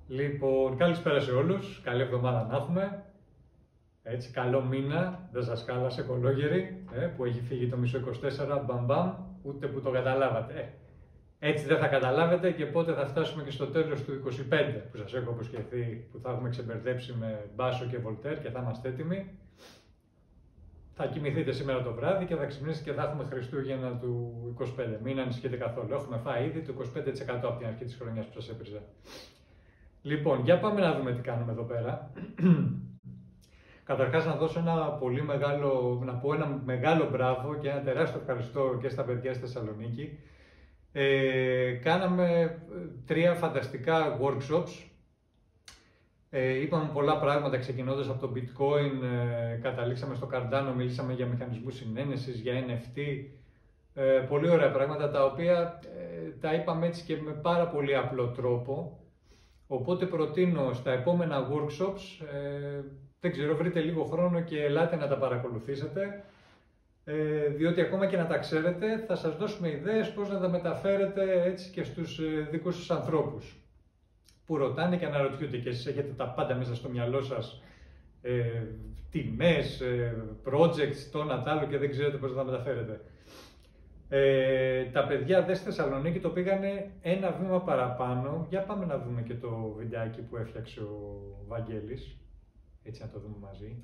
Λοιπόν, καλησπέρα σε όλους. Καλή εβδομάδα να έχουμε. Έτσι, καλό μήνα. Δεν σας κάλασε κολόγεροι, που έχει φύγει το μισό 24, μπαμπαμ, ούτε που το καταλάβατε. Έτσι δεν θα καταλάβετε και πότε θα φτάσουμε και στο τέλος του 25, που σας έχω υποσχεθεί, που θα έχουμε ξεμπερδέψει με Μπάσο και Βολτέρ και θα είμαστε έτοιμοι. Θα κοιμηθείτε σήμερα το βράδυ και θα ξυπνήσετε και θα έχουμε Χριστούγεννα του 25. Μην ανησυχείτε καθόλου. Έχουμε φάει ήδη το 25% από την αρχή της χρονιάς που σας έπριζα. Λοιπόν, για πάμε να δούμε τι κάνουμε εδώ πέρα. Καταρχάς να δώσω να πω ένα μεγάλο μπράβο και ένα τεράστιο ευχαριστώ και στα παιδιά στη Θεσσαλονίκη. Κάναμε 3 φανταστικά workshops. Είπαμε πολλά πράγματα ξεκινώντας από το bitcoin, καταλήξαμε στο Cardano, μιλήσαμε για μηχανισμούς συνένεσης, για NFT. Πολύ ωραία πράγματα τα οποία τα είπαμε έτσι και με πάρα πολύ απλό τρόπο. Οπότε προτείνω στα επόμενα workshops, δεν ξέρω, βρείτε λίγο χρόνο και ελάτε να τα παρακολουθήσετε, διότι ακόμα και να τα ξέρετε θα σας δώσουμε ιδέες πώς να τα μεταφέρετε έτσι και στους δικούς σας ανθρώπους που ρωτάνε και αναρωτιούνται και εσείς έχετε τα πάντα μέσα στο μυαλό σας, τιμές, projects, το ένα τ' άλλο και δεν ξέρετε πώς να τα μεταφέρετε. Τα παιδιά δε στη Θεσσαλονίκη το πήγανε ένα βήμα παραπάνω. Για πάμε να δούμε και το βιντεάκι που έφτιαξε ο Βαγγέλης. Έτσι να το δούμε μαζί.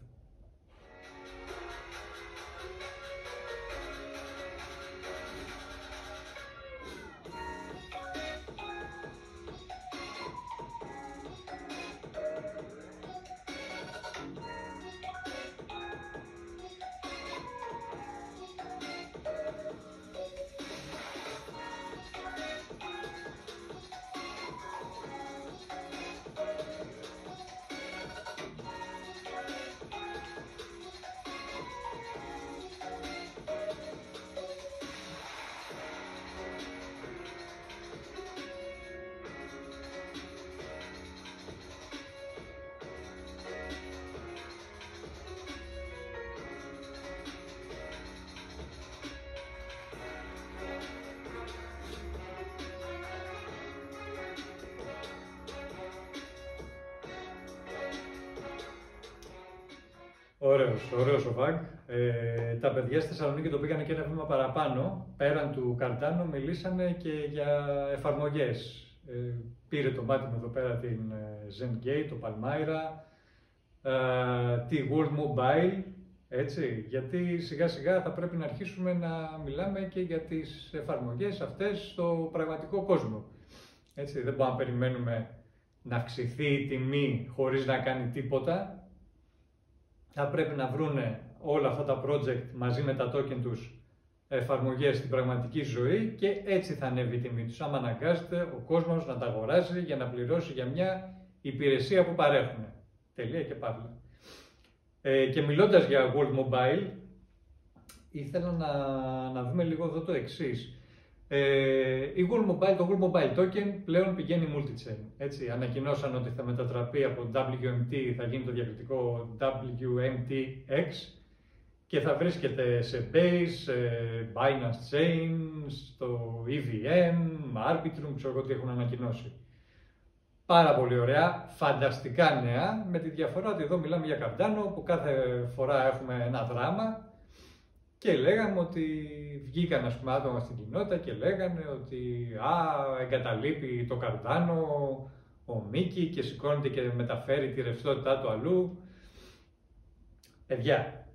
Ωραίος ο Βαγ. Τα παιδιά στη Θεσσαλονίκη το πήγανε και ένα βήμα παραπάνω. Πέραν του Cardano μιλήσανε και για εφαρμογές. Πήρε το μάτι μου εδώ πέρα την Zengate, το Palmyra, τη World Mobile, έτσι, γιατί σιγά σιγά θα πρέπει να αρχίσουμε να μιλάμε και για τις εφαρμογές αυτές στο πραγματικό κόσμο. Έτσι, δεν μπορούμε να περιμένουμε να αυξηθεί η τιμή χωρίς να κάνει τίποτα. Θα πρέπει να βρούνε όλα αυτά τα project μαζί με τα token τους εφαρμογές στην πραγματική ζωή και έτσι θα ανέβει η τιμή τους. Άμα αναγκάζεται ο κόσμος να τα αγοράζει για να πληρώσει για μια υπηρεσία που παρέχουν. Τελεία και παύλα. Και μιλώντας για World Mobile, ήθελα να δούμε λίγο εδώ το εξής. Το World Mobile Token πλέον πηγαίνει multi-chain. Έτσι, ανακοινώσαν ότι θα μετατραπεί από WMT, θα γίνει το διακριτικό WMTX και θα βρίσκεται σε Base, Binance Chain, στο EVM, Arbitrum, ξέρω εγώ τι έχουν ανακοινώσει. Πάρα πολύ ωραία, φανταστικά νέα, με τη διαφορά ότι εδώ μιλάμε για Cardano που κάθε φορά έχουμε ένα δράμα. Και λέγαμε ότι βγήκαν άτομα στην κοινότητα και λέγανε ότι εγκαταλείπει το Cardano ο Μίκη και σηκώνεται και μεταφέρει τη ρευστότητά του αλλού. Παιδιά,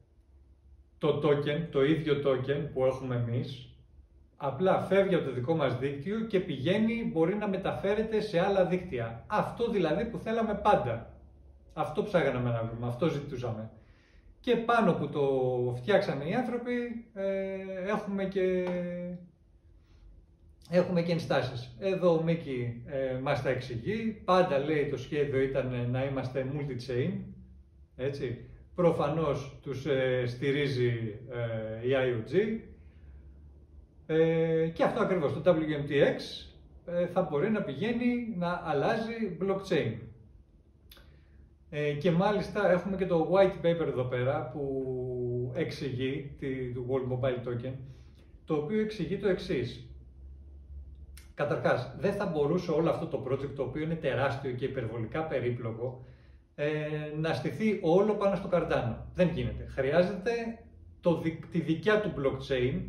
το ίδιο token που έχουμε εμείς, απλά φεύγει από το δικό μας δίκτυο και πηγαίνει, μπορεί να μεταφέρεται σε άλλα δίκτυα. Αυτό δηλαδή που θέλαμε πάντα. Αυτό ψάγαμε να βρούμε, αυτό ζητούσαμε. Και πάνω που το φτιάξανε οι άνθρωποι, έχουμε και ενστάσεις. Εδώ ο Μίκη μας τα εξηγεί. Πάντα λέει το σχέδιο ήταν να είμαστε multi-chain. Έτσι. Προφανώς τους στηρίζει η IOG. Και αυτό ακριβώς, το WMTX θα μπορεί να πηγαίνει να αλλάζει blockchain. Και μάλιστα έχουμε και το white paper εδώ πέρα που εξηγεί του World Mobile Token, το οποίο εξηγεί το εξής. Καταρχάς, δεν θα μπορούσε όλο αυτό το project, το οποίο είναι τεράστιο και υπερβολικά περίπλοκο, να στηθεί όλο πάνω στο Cardano. Δεν γίνεται. Χρειάζεται τη δικιά του blockchain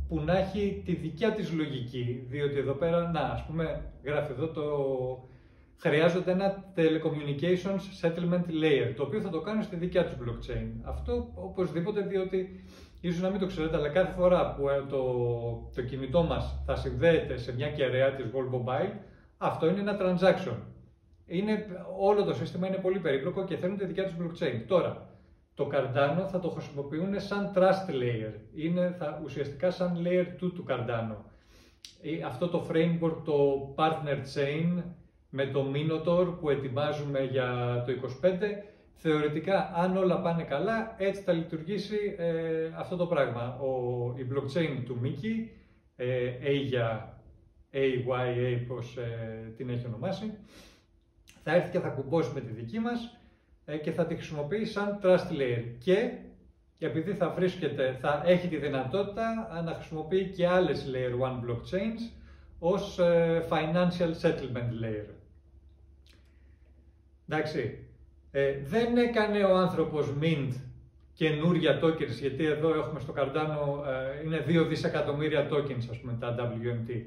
που να έχει τη δικιά της λογική, διότι εδώ πέρα, ας πούμε, γράφει εδώ χρειάζονται ένα telecommunications settlement layer, το οποίο θα το κάνει στη δικιά τους blockchain. Αυτό οπωσδήποτε, διότι ίσως να μην το ξέρετε, αλλά κάθε φορά που το κινητό μας θα συνδέεται σε μια κεραία της Gold Mobile, αυτό είναι ένα transaction. Όλο το σύστημα είναι πολύ περίπλοκο και θέλουν τη δικιά τους blockchain. Τώρα, το Cardano θα το χρησιμοποιούν σαν trust layer. Είναι ουσιαστικά σαν layer 2 του Cardano. Αυτό το framework, το partner chain με το Minotaur που ετοιμάζουμε για το 25, θεωρητικά, αν όλα πάνε καλά, έτσι θα λειτουργήσει αυτό το πράγμα. Η blockchain του Mickey, AYA, πώς την έχει ονομάσει, θα έρθει και θα κουμπώσει με τη δική μας και θα τη χρησιμοποιεί σαν trust layer. Και επειδή θα έχει τη δυνατότητα να χρησιμοποιεί και άλλες layer 1 blockchains ως financial settlement layer. Εντάξει. Δεν έκανε ο άνθρωπος mint καινούρια tokens, γιατί εδώ έχουμε στο Cardano είναι 2 δισεκατομμύρια tokens, ας πούμε, τα WMT.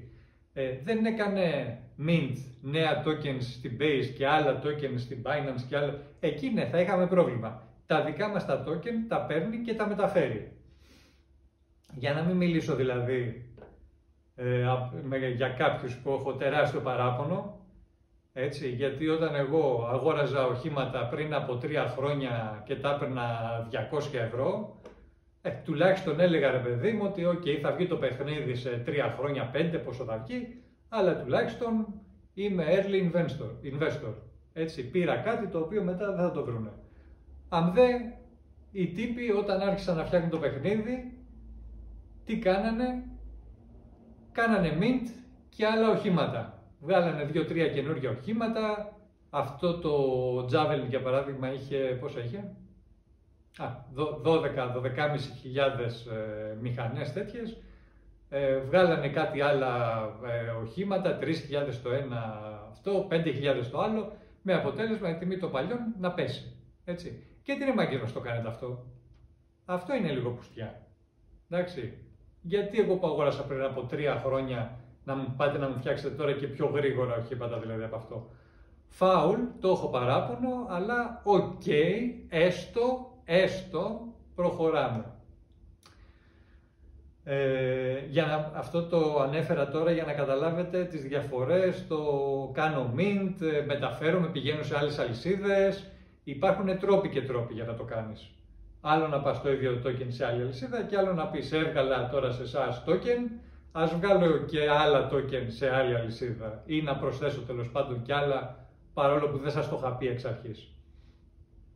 Δεν έκανε mint νέα tokens στην Base και άλλα tokens στην Binance και άλλα. Εκεί ναι, θα είχαμε πρόβλημα. Τα δικά μας τα token τα παίρνει και τα μεταφέρει. Για να μην μιλήσω δηλαδή για κάποιους που έχω τεράστιο παράπονο, έτσι, γιατί όταν εγώ αγόραζα οχήματα πριν από 3 χρόνια και τα έπαιρνα 200 ευρώ, τουλάχιστον έλεγα, ρε παιδί μου, ότι okay, θα βγει το παιχνίδι σε 3 χρόνια, 5, πόσο θα βγει, αλλά τουλάχιστον είμαι early investor. Έτσι, πήρα κάτι το οποίο μετά δεν θα το βρούνε. Αν δε, οι τύποι όταν άρχισαν να φτιάχνουν το παιχνίδι, τι κάνανε? Κάνανε mint και άλλα οχήματα. Βγάλανε 2-3 καινούργια οχήματα. Αυτό το Javelin για παράδειγμα είχε, πόσα είχε? 12.500 μηχανές τέτοιες. Βγάλανε κάτι άλλα οχήματα, 3.000 το ένα αυτό, 5.000 το άλλο, με αποτέλεσμα η τιμή των παλιών να πέσει. Έτσι. Και τι είναι μαγκύρος το κάνετε αυτό? Αυτό είναι λίγο πουστιά. Εντάξει. Γιατί εγώ που αγόρασα πριν από 3 χρόνια να μου πάτε να μου φτιάξετε τώρα και πιο γρήγορα οχήματα δηλαδή από αυτό? Φάουλ, το έχω παράπονο, αλλά οκ, έστω, προχωράμε. Αυτό το ανέφερα τώρα για να καταλάβετε τις διαφορές, το κάνω mint, μεταφέρομαι, πηγαίνω σε άλλες αλυσίδες. Υπάρχουν τρόποι και τρόποι για να το κάνεις. Άλλο να πας το ίδιο token σε άλλη αλυσίδα και άλλο να πεις έβγαλα τώρα σε εσάς token, ας βγάλω και άλλα token σε άλλη αλυσίδα ή να προσθέσω τέλος πάντων και άλλα, παρόλο που δεν σας το είχα πει εξ αρχής.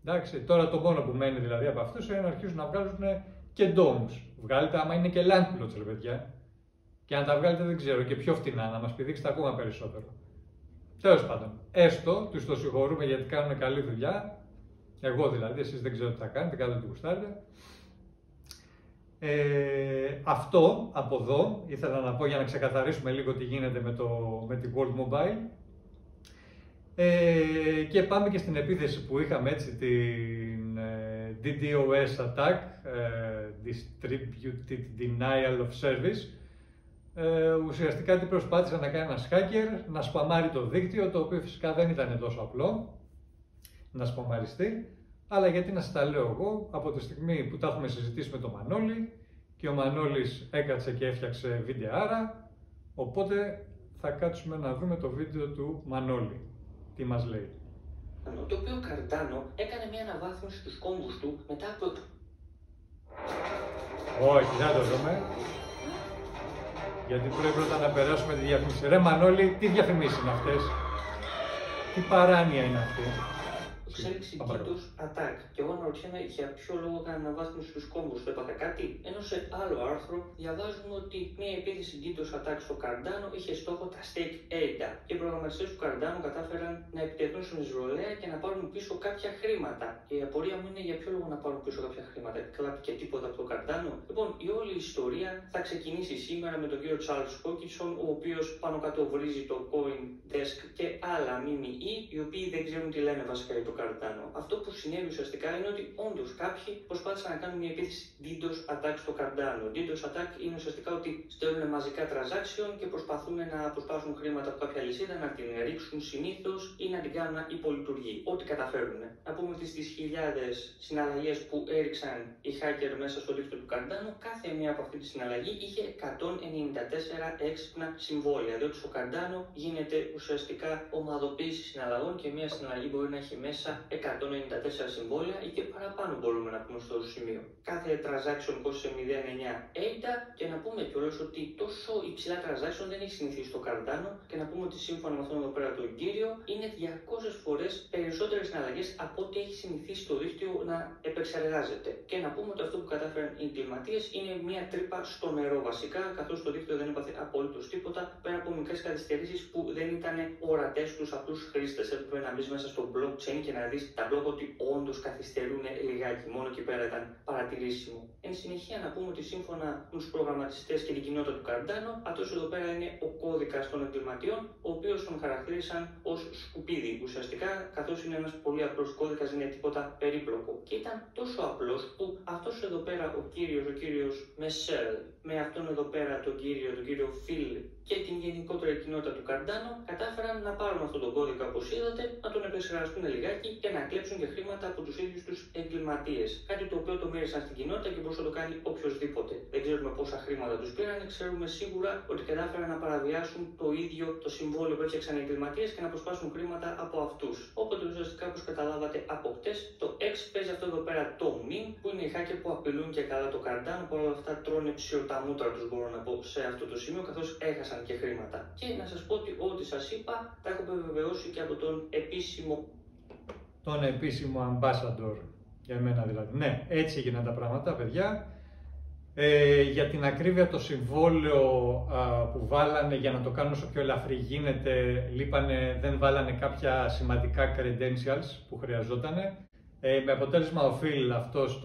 Εντάξει, τώρα το μόνο που μένει δηλαδή από αυτούς είναι να αρχίσουν να βγάζουν και ντόμους. Βγάλετε άμα είναι και land plots, ρε παιδιά. Και αν τα βγάλετε δεν ξέρω και πιο φτηνά, να μας πηδήξετε ακόμα περισσότερο. Τέλος πάντων, έστω, τους το συγχωρούμε γιατί κάνουν καλή δουλειά. Εγώ δηλαδή, εσείς δεν ξέρω τι θα κάνετε, κάντε ό,τι γουστάρετε. Αυτό από εδώ ήθελα να πω για να ξεκαθαρίσουμε λίγο τι γίνεται με τη World Mobile. Και πάμε και στην επίθεση που είχαμε, έτσι, την DDoS attack, Distributed Denial of Service. Ουσιαστικά τι προσπάθησε να κάνει ένας hacker? Να σπαμάρει το δίκτυο, το οποίο φυσικά δεν ήταν τόσο απλό να σπαμαριστεί, αλλά γιατί να σας τα λέω εγώ, από τη στιγμή που τα έχουμε συζητήσει με τον Μανώλη και ο Μανώλης έκατσε και έφτιαξε βιντεάρα, οπότε θα κάτσουμε να δούμε το βίντεο του Μανώλη. Τι μας λέει? Το οποίο Cardano έκανε μια αναβάθμιση στους κόμβους του μετά από... Όχι, δεν το δούμε. Γιατί πρέπει πρώτα να περάσουμε τη διαφήμιση. Ρε Μανώλη, τι διαφημίσεις είναι αυτές? Τι παράνοια είναι αυτή? εξέλιξη DDoS attack. Και εγώ αναρωτιέμαι για ποιο λόγο έκανε αναβάθμιση στους κόμβους. Το έπαθε κάτι. Ενώ σε άλλο άρθρο διαβάζουμε ότι μια επίθεση DDoS attack στο Cardano είχε στόχο τα stake ADA. Και οι προγραμματιστές του Cardano κατάφεραν να επιτεθούν στον Ισραηλέα και να πάρουν πίσω κάποια χρήματα. Και η απορία μου είναι για ποιο λόγο να πάρουν πίσω κάποια χρήματα. Κλάπηκε τίποτα από το Cardano. Λοιπόν, η όλη ιστορία θα ξεκινήσει σήμερα με τον κύριο Charles Hoskinson, ο οποίος πάνω κάτω βρίζει το CoinDesk και άλλα ΜΜΕ, οι οποίοι δεν ξέρουν τι λένε βασικά για το Cardano. Αυτό που συνέβη ουσιαστικά είναι ότι όντως κάποιοι προσπάθησαν να κάνουν μια επίθεση DDoS attack στο Cardano. DDoS attack είναι ουσιαστικά ότι στέλνουν μαζικά transaction και προσπαθούν να αποσπάσουν χρήματα από κάποια λυσίδα, να την ρίξουν συνήθως ή να την κάνουν να υπολειτουργεί. Ό,τι καταφέρουν. Να πούμε ότι στις χιλιάδες συναλλαγές που έριξαν οι hacker μέσα στο δίκτυο του Cardano, κάθε μία από αυτή τη συναλλαγή είχε 194 έξυπνα συμβόλαια. Διότι στο Cardano γίνεται ουσιαστικά ομαδοποίηση συναλλαγών και μία συναλλαγή μπορεί να έχει μέσα 194 συμβόλαια ή και παραπάνω μπορούμε να πούμε στο σημείο. Κάθε transaction κόστησε 0,9 ADA και να πούμε κιόλας ότι τόσο υψηλά transaction δεν έχει συνηθίσει στο Cardano και να πούμε ότι σύμφωνα με αυτόν εδώ πέρα τον κύριο είναι 200 φορές περισσότερες συναλλαγές από ό,τι έχει συνηθίσει το δίκτυο να επεξεργάζεται. Και να πούμε ότι αυτό που κατάφεραν οι εγκληματίες είναι μια τρύπα στο νερό βασικά, καθώς το δίκτυο δεν έπαθε απολύτως τίποτα πέρα από μικρές καθυστερήσεις που δεν ήταν ορατές στους απλούς χρήστες. Έπρεπε να μπεις μέσα στο blockchain και να δεις τα blog ότι όντως καθυστερούν λιγάκι, μόνο εκεί πέρα ήταν παρατηρήσιμο. Εν συνεχεία να πούμε ότι σύμφωνα με τους προγραμματιστές και την κοινότητα του Cardano, αυτός εδώ πέρα είναι ο κώδικας των εγκληματιών, ο οποίος τον χαρακτήρισαν ως σκουπίδι ουσιαστικά, καθώς είναι ένας πολύ απλός κώδικας, δεν είναι τίποτα περίπλοκο. Και ήταν τόσο απλός που αυτός εδώ πέρα ο κύριος Μεσέλ, με αυτόν εδώ πέρα τον κύριο Phil και την γενικότερη κοινότητα του Cardano κατάφεραν να πάρουν αυτόν τον κώδικα όπως είδατε, να τον επεξεργαστούν λιγάκι και να κλέψουν και χρήματα από τους ίδιους τους εγκληματίες. Κάτι το οποίο το μοίρασαν στην κοινότητα και μπορούσε να το κάνει οποιοδήποτε. Δεν ξέρουμε πόσα χρήματα τους πήραν, ξέρουμε σίγουρα ότι κατάφεραν να παραβιάσουν το ίδιο το συμβόλαιο που έφτιαξαν οι εγκληματίες και να αποσπάσουν χρήματα από αυτούς. Όποτε ουσιαστικά όπως καταλάβατε από χτες, το X παίζει αυτό εδώ πέρα το meme που είναι οι hackers που απειλούν και καλά το Cardano. Παρ' όλα αυτά τρώνε ψιωτά μούτρα τους, μπορώ να πω, σε αυτό το σημείο, καθώς έχασαν και χρήματα. Και να σας πω ότι ό,τι σας είπα τα έχω επιβεβαιώσει και από τον επίσημο ambassador, για μένα δηλαδή. Ναι, έτσι έγιναν τα πράγματα, παιδιά. Για την ακρίβεια, το συμβόλαιο που βάλανε για να το κάνουν όσο πιο ελαφρύ γίνεται, δεν βάλανε κάποια σημαντικά credentials που χρειαζότανε. Με αποτέλεσμα ο Phil, αυτός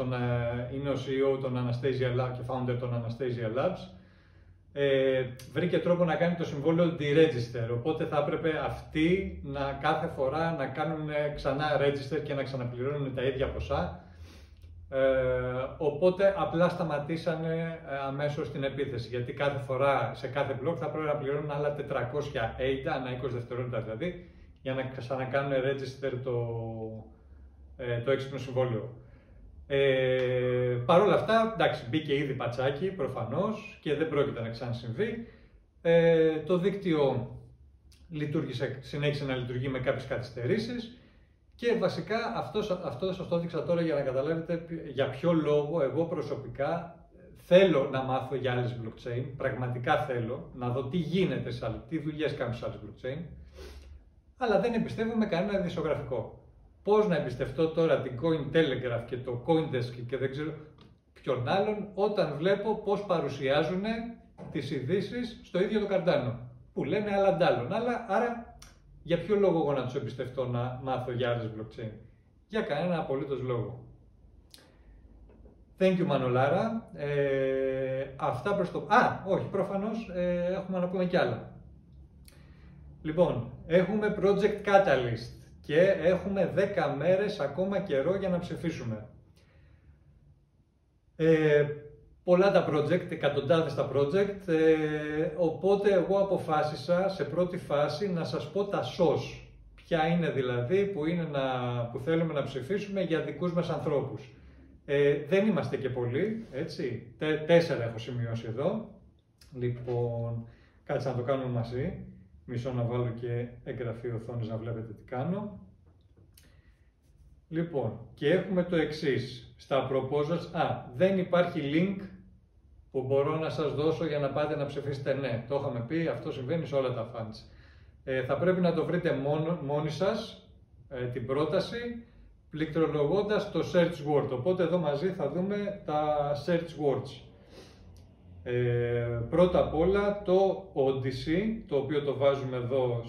είναι ο CEO των Anastasia Labs και founder των Anastasia Labs, βρήκε τρόπο να κάνει το συμβόλαιο deregister, οπότε θα έπρεπε αυτοί κάθε φορά να κάνουν ξανά register και να ξαναπληρώνουν τα ίδια ποσά. Οπότε απλά σταματήσανε αμέσως την επίθεση, γιατί κάθε φορά σε κάθε blog θα πρέπει να πληρώνουν άλλα 400 ADA, ανά 20 δευτερόλεπτα δηλαδή, για να ξανακάνουν register το έξυπνο συμβόλαιο. Παρ' όλα αυτά, εντάξει, μπήκε ήδη πατσάκι προφανώς και δεν πρόκειται να ξανασυμβεί. Το δίκτυο συνέχισε να λειτουργεί με κάποιες καθυστερήσεις και βασικά αυτό σας το έδειξα τώρα για να καταλάβετε για ποιο λόγο εγώ προσωπικά θέλω να μάθω για άλλες blockchain, πραγματικά θέλω να δω τι γίνεται τι δουλειές κάνουν σε άλλες blockchain, αλλά δεν εμπιστεύομαι κανένα ειδησιογραφικό. Πώς να εμπιστευτώ τώρα την Cointelegraph και το CoinDesk και δεν ξέρω ποιον άλλον, όταν βλέπω πώς παρουσιάζουν τις ειδήσεις στο ίδιο το Cardano, που λένε άλλα αντάλλον. Άρα, για ποιο λόγο εγώ να τους εμπιστευτώ να μάθω για άλλες blockchain? Για κανένα απολύτως λόγο. Thank you, Μανολάρα. Αυτά προς το... όχι, προφανώς έχουμε να πούμε κι άλλα. Λοιπόν, έχουμε Project Catalyst και έχουμε 10 μέρες ακόμα καιρό για να ψηφίσουμε. Πολλά τα project, εκατοντάδες τα project, οπότε εγώ αποφάσισα σε πρώτη φάση να σας πω τα SOS. Ποια είναι δηλαδή που θέλουμε να ψηφίσουμε για δικούς μας ανθρώπους. Δεν είμαστε και πολλοί, έτσι, 4 έχω σημειώσει εδώ. Λοιπόν, κάτσε να το κάνουμε μαζί. Μισό να βάλω και εγγραφή οθόνης να βλέπετε τι κάνω. Λοιπόν, και έχουμε το εξής. Στα proposals, δεν υπάρχει link που μπορώ να σας δώσω για να πάτε να ψηφίσετε ναι. Το είχαμε πει, αυτό συμβαίνει σε όλα τα funds. Θα πρέπει να το βρείτε μόνοι σας, την πρόταση, πληκτρολογώντας το search word. Οπότε εδώ μαζί θα δούμε τα search words. Πρώτα απ' όλα το Odyssey, το οποίο το βάζουμε εδώ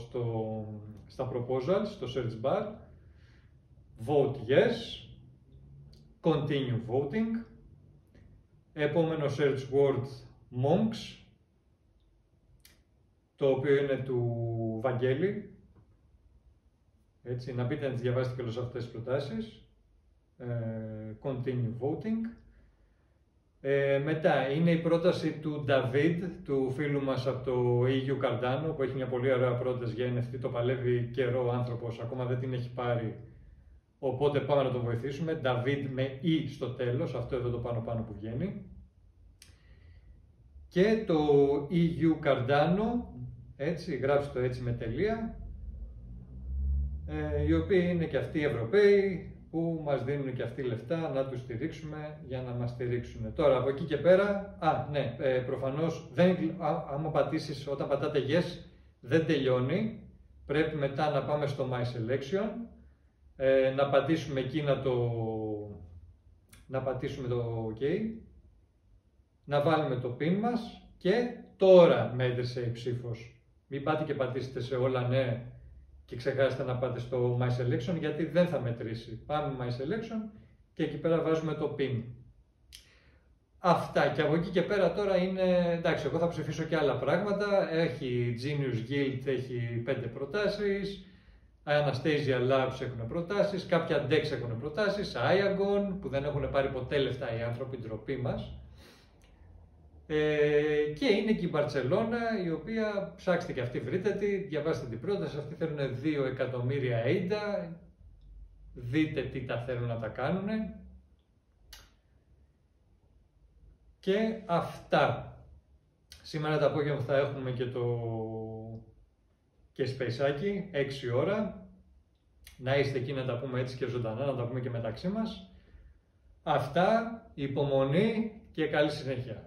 στα proposals, στο search bar. Vote yes. Continue voting. Επόμενο search word monks, το οποίο είναι του Βαγγέλη. Έτσι, να πείτε να τις διαβάσετε και όλες αυτές τις προτάσεις. Continue voting. Μετά είναι η πρόταση του David, του φίλου μας από το EU Cardano, που έχει μια πολύ ωραία πρόταση για NFT, το παλεύει καιρό ο άνθρωπος, ακόμα δεν την έχει πάρει, οπότε πάμε να τον βοηθήσουμε. David με E στο τέλος, αυτό εδώ το πάνω που βγαίνει. Και το EU Cardano, έτσι, γράψτε το έτσι με τελεία, οι οποίοι είναι και αυτοί οι Ευρωπαίοι, που μας δίνουν και αυτοί λεφτά να τους στηρίξουμε για να μας στηρίξουν. Τώρα από εκεί και πέρα, προφανώς άμα πατήσεις, όταν πατάτε yes δεν τελειώνει, πρέπει μετά να πάμε στο My Selection, να πατήσουμε εκεί να πατήσουμε το OK, να βάλουμε το pin μας και τώρα μέτρησε η ψήφος. Μην πάτε και πατήσετε σε όλα ναι και ξεχάσετε να πάτε στο My Selection, γιατί δεν θα μετρήσει. Πάμε My Selection και εκεί πέρα βάζουμε το pin. Αυτά, και από εκεί και πέρα τώρα είναι, εντάξει, εγώ θα ψηφίσω και άλλα πράγματα. Έχει Genius Guild, έχει 5 προτάσεις, Anastasia Labs έχουν προτάσεις, κάποια Dex έχουν προτάσεις, Iagon που δεν έχουν πάρει ποτέ λεφτά οι άνθρωποι, ντροπή μας. Και είναι και η Μπαρτσελώνα, η οποία, ψάξτε και αυτή, βρείτε τη, διαβάστε την πρόταση, αυτοί θέλουν 2 εκατομμύρια ADA, δείτε τι τα θέλουν να τα κάνουν. Και αυτά. Σήμερα το απόγευμα θα έχουμε και σπεϊσάκι, 6 ώρα. Να είστε εκεί να τα πούμε έτσι και ζωντανά, να τα πούμε και μεταξύ μας. Αυτά, υπομονή και καλή συνέχεια.